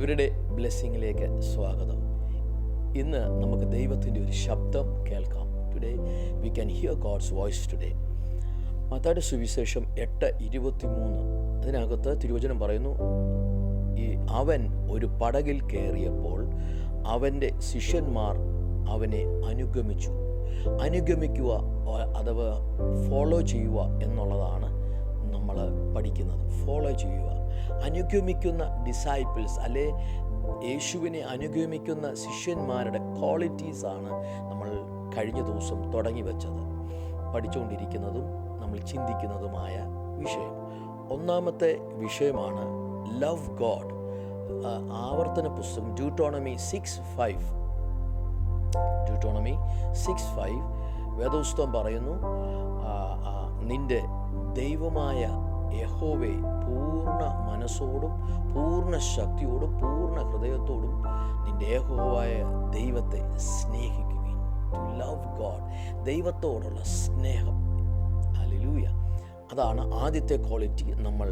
Everyday ബ്ലെസ്സിങ്ങിലേക്ക് സ്വാഗതം. ഇന്ന് നമുക്ക് ദൈവത്തിൻ്റെ ഒരു ശബ്ദം കേൾക്കാം. Today we can hear God's voice today. മത്തായിയുടെ സുവിശേഷം 8:23 അതിനകത്ത് തിരുവചനം പറയുന്നു, അവൻ ഒരു പടകിൽ കയറിയപ്പോൾ അവൻ്റെ ശിഷ്യന്മാർ അവനെ അനുഗമിച്ചു. അനുഗമിക്കുക അഥവാ ഫോളോ ചെയ്യുക എന്നുള്ളതാണ് നമ്മൾ പഠിക്കുന്നത്. ഫോളോ ചെയ്യുക, അനുഗമിക്കുന്ന ഡിസൈപ്പിൾസ് അല്ലെ യേശുവിനെ അനുഗമിക്കുന്ന ശിഷ്യന്മാരുടെ ക്വാളിറ്റീസാണ് നമ്മൾ കഴിഞ്ഞ ദിവസം തുടങ്ങി വെച്ചത്, പഠിച്ചുകൊണ്ടിരിക്കുന്നതും നമ്മൾ ചിന്തിക്കുന്നതുമായ വിഷയം. ഒന്നാമത്തെ വിഷയമാണ് ലവ് ഗോഡ്. ആവർത്തന പുസ്തകം Deuteronomy 6:5 വേദപുസ്തകം പറയുന്നു, നിന്റെ ദൈവമായ യഹോവയെ പൂർണ്ണ മനസ്സോടും പൂർണ്ണ ശക്തിയോടും പൂർണ്ണ ഹൃദയത്തോടും നിന്റെ യഹോവയായ ദൈവത്തെ സ്നേഹിക്കുകയും. ടു ലവ് ഗോഡ്, ദൈവത്തോടുള്ള സ്നേഹം. ഹല്ലേലൂയ. അതാണ് ആദ്യത്തെ ക്വാളിറ്റി നമ്മൾ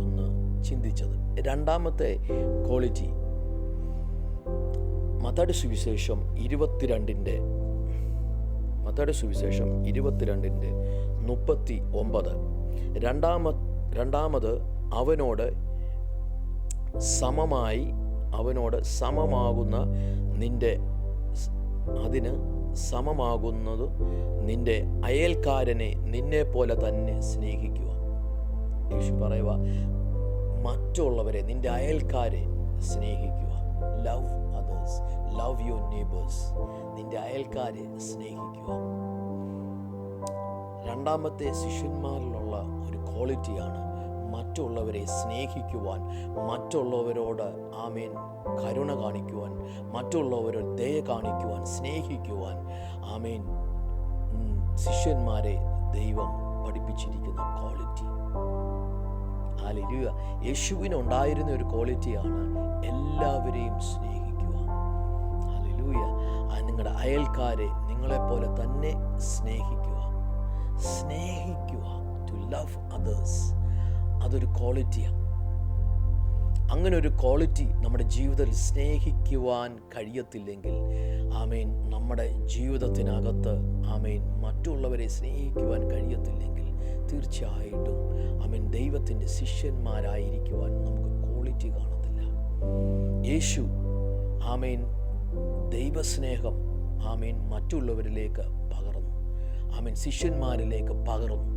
ഒന്ന് ചിന്തിച്ചത്. രണ്ടാമത്തെ ക്വാളിറ്റി മത്തായിയുടെ സുവിശേഷം 22:39. രണ്ടാമത് അവനോട് സമമാകുന്ന നിന്റെ അയൽക്കാരനെ നിന്നെ പോലെ തന്നെ സ്നേഹിക്കുക. യേശു പറയുക, മറ്റുള്ളവരെ, നിന്റെ അയൽക്കാരെ സ്നേഹിക്കുക. Love others, love your neighbours. നിന്റെ അയൽക്കാരെ സ്നേഹിക്കുക. രണ്ടാമത്തെ ശിഷ്യന്മാരിലുള്ള ഒരു ക്വാളിറ്റിയാണ് മറ്റുള്ളവരെ സ്നേഹിക്കുവാൻ, മറ്റുള്ളവരോട് കരുണ കാണിക്കുവാൻ, മറ്റുള്ളവരോട് ദയ കാണിക്കുവാൻ, സ്നേഹിക്കുവാൻ ശിഷ്യന്മാരെ ദൈവം പഠിപ്പിച്ചിരിക്കുന്ന ക്വാളിറ്റി. ഹല്ലേലൂയ. യേശുവിനുണ്ടായിരുന്ന ഒരു ക്വാളിറ്റിയാണ് എല്ലാവരെയും സ്നേഹിക്കുക. ഹല്ലേലൂയ. നിങ്ങളുടെ അയൽക്കാരെ നിങ്ങളെപ്പോലെ തന്നെ സ്നേഹിക്കുക. ടു ലവ് അതേഴ്സ്, അതൊരു ക്വാളിറ്റിയാണ്. അങ്ങനെ ഒരു ക്വാളിറ്റി നമ്മുടെ ജീവിതത്തിൽ സ്നേഹിക്കുവാൻ കഴിയത്തില്ലെങ്കിൽ നമ്മുടെ ജീവിതത്തിനകത്ത് മറ്റുള്ളവരെ സ്നേഹിക്കുവാൻ കഴിയത്തില്ലെങ്കിൽ തീർച്ചയായിട്ടും ദൈവത്തിൻ്റെ ശിഷ്യന്മാരായിരിക്കുവാൻ നമുക്ക് ക്വാളിറ്റി കാണത്തില്ല. യേശു ദൈവസ്നേഹം മറ്റുള്ളവരിലേക്ക് പകർന്നു, ശിഷ്യന്മാരിലേക്ക് പകർന്നു.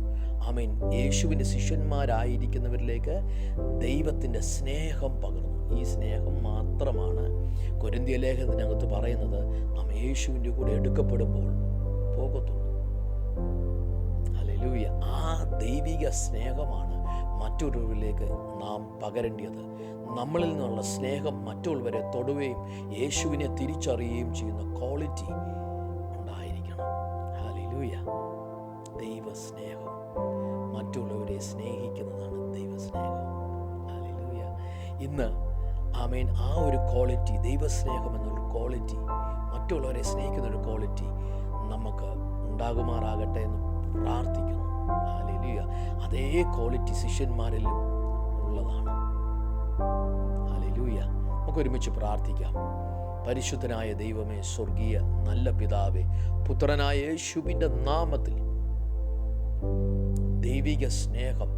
യേശുവിൻ്റെ ശിഷ്യന്മാരായിരിക്കുന്നവരിലേക്ക് ദൈവത്തിൻ്റെ സ്നേഹം പകർന്നു. ഈ സ്നേഹം മാത്രമാണ് കൊരിന്ത്യ ലേഖനത്തിനകത്ത് പറയുന്നത്, നാം യേശുവിൻ്റെ കൂടെ എടുക്കപ്പെടുമ്പോൾ പോകത്തുള്ളൂ. ഹല്ലേലൂയ. ആ ദൈവിക സ്നേഹമാണ് മറ്റൊരുവരിലേക്ക് നാം പകരേണ്ടത്. നമ്മളിൽ നിന്നുള്ള സ്നേഹം മറ്റുള്ളവരെ തൊടുകയും യേശുവിനെ തിരിച്ചറിയുകയും ചെയ്യുന്ന ക്വാളിറ്റി ഉണ്ടായിരിക്കണം. ഹല്ലേലൂയ. ദൈവസ്നേഹം, മറ്റുള്ളവരെ സ്നേഹിക്കുന്നതാണ് ദൈവസ്നേഹം. ഹല്ലേലൂയ. ഇന്ന് ആ ഒരു ക്വാളിറ്റി, ദൈവസ്നേഹം എന്നൊരു ക്വാളിറ്റി, മറ്റുള്ളവരെ സ്നേഹിക്കുന്ന ഒരു ക്വാളിറ്റി നമുക്ക് ഉണ്ടാകുമാറാകട്ടെ എന്ന് പ്രാർത്ഥിക്കുന്നു. ഹല്ലേലൂയ. അതേ ക്വാളിറ്റി ശിഷ്യന്മാരിലും ഉള്ളതാണ്. ഹല്ലേലൂയ. നമുക്ക് ഒരുമിച്ച് പ്രാർത്ഥിക്കാം. പരിശുദ്ധനായ ദൈവമേ, സ്വർഗീയ നല്ല പിതാവേ, പുത്രനായ യേശുവിൻ്റെ നാമത്തിൽ ദൈവിക സ്നേഹം,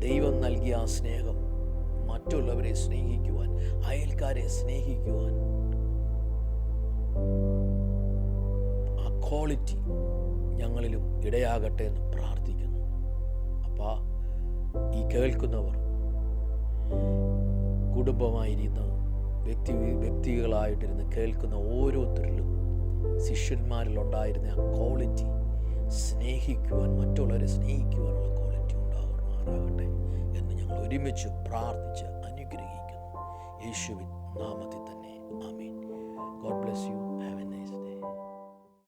ദൈവം നൽകിയ ആ സ്നേഹം, മറ്റുള്ളവരെ സ്നേഹിക്കുവാൻ, അയൽക്കാരെ സ്നേഹിക്കുവാൻ, ആ ക്വാളിറ്റി ഞങ്ങളിലും ഇടയാകട്ടെ എന്ന് പ്രാർത്ഥിക്കുന്നു. അപ്പാ, ഈ കേൾക്കുന്നവർ കുടുംബമായിരുന്ന വ്യക്തികളായിട്ടിരുന്ന് കേൾക്കുന്ന ഓരോരുത്തരിലും ശിഷ്യന്മാരിലുണ്ടായിരുന്ന ആ ക്വാളിറ്റി, സ്നേഹിക്കുവാൻ, മറ്റുള്ളവരെ സ്നേഹിക്കുവാനുള്ള ക്വാളിറ്റി ഉണ്ടാകുമാറാകട്ടെ എന്ന് ഞങ്ങൾ ഒരുമിച്ച് പ്രാർത്ഥിച്ച് അനുഗ്രഹിക്കുന്നു. യേശുവിൻ നാമത്തിൽ തന്നെ. ആമേൻ. God bless U.